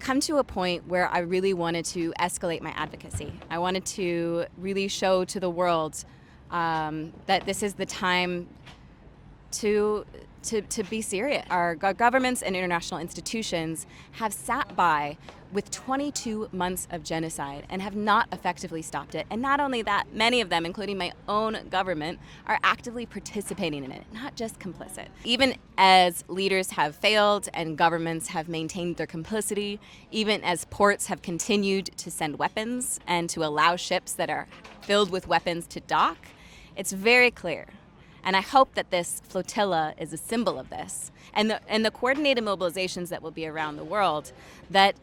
come to a point where I really wanted to escalate my advocacy. I wanted to really show to the world that this is the time to be serious. Our governments and international institutions have sat by with 22 months of genocide and have not effectively stopped it. And not only that, many of them, including my own government, are actively participating in it, not just complicit. Even as leaders have failed and governments have maintained their complicity, even as ports have continued to send weapons and to allow ships that are filled with weapons to dock, it's very clear. And I hope that this flotilla is a symbol of this, and the coordinated mobilizations that will be around the world, that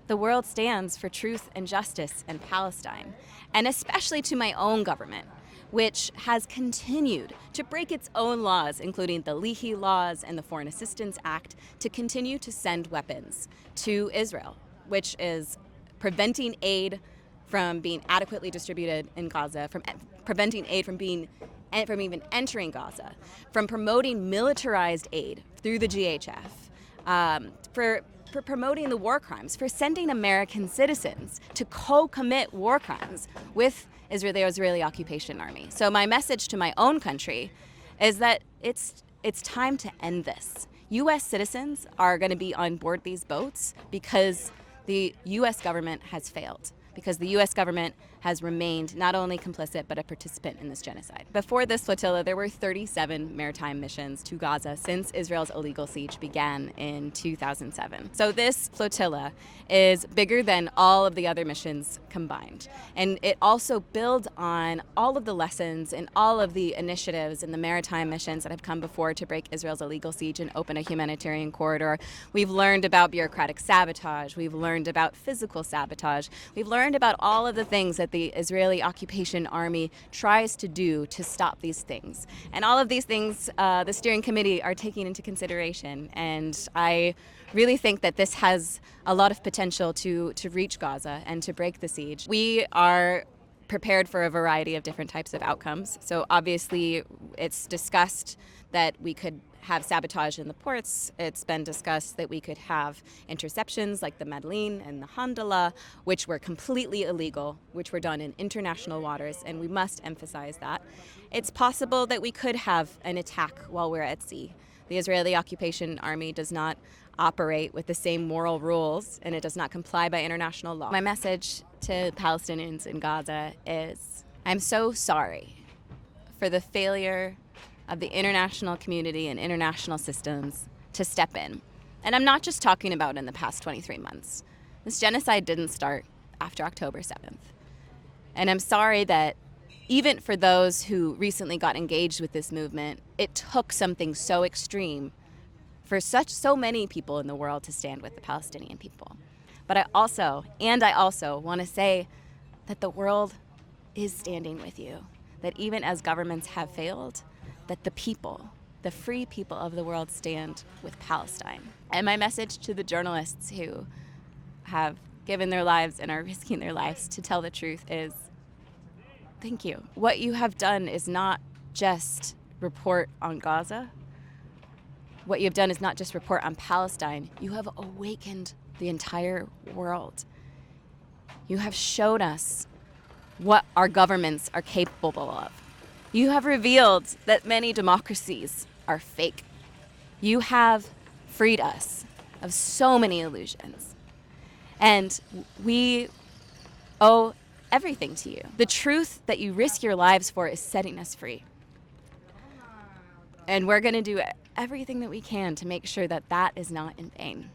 the world stands for truth and justice in Palestine, and especially to my own government, which has continued to break its own laws, including the Leahy laws and the Foreign Assistance Act, to continue to send weapons to Israel, which is preventing aid from being adequately distributed in Gaza, from preventing aid from even entering Gaza, from promoting militarized aid through the GHF, for promoting the war crimes, for sending American citizens to co-commit war crimes with the Israeli occupation army. So my message to my own country is that it's time to end this. U.S. citizens are going to be on board these boats because the U.S. government has failed, because the U.S. government has remained not only complicit but a participant in this genocide. Before this flotilla, there were 37 maritime missions to Gaza since Israel's illegal siege began in 2007. So this flotilla is bigger than all of the other missions combined. And it also builds on all of the lessons and all of the initiatives in the maritime missions that have come before to break Israel's illegal siege and open a humanitarian corridor. We've learned about bureaucratic sabotage. We've learned about physical sabotage. We've learned about all of the things that the Israeli occupation army tries to do to stop these things. And all of these things the steering committee are taking into consideration. And I really think that this has a lot of potential to reach Gaza and to break the siege. We are prepared for a variety of different types of outcomes. So obviously it's discussed that we could have sabotage in the ports. It's been discussed that we could have interceptions like the Madeleine and the Hamdallah, which were completely illegal, which were done in international waters, and we must emphasize that. It's possible that we could have an attack while we're at sea. The Israeli occupation army does not operate with the same moral rules, and it does not comply by international law. My message to Palestinians in Gaza is, I'm so sorry for the failure of the international community and international systems to step in. And I'm not just talking about in the past 23 months. This genocide didn't start after October 7th. And I'm sorry that even for those who recently got engaged with this movement, it took something so extreme for so many people in the world to stand with the Palestinian people. But I also want to say that the world is standing with you, that even as governments have failed, that the people, the free people of the world stand with Palestine. And my message to the journalists who have given their lives and are risking their lives to tell the truth is, thank you. What you have done is not just report on Gaza. What you have done is not just report on Palestine. You have awakened the entire world. You have showed us what our governments are capable of. You have revealed that many democracies are fake. You have freed us of so many illusions. And we owe everything to you. The truth that you risk your lives for is setting us free. And we're going to do everything that we can to make sure that that is not in vain.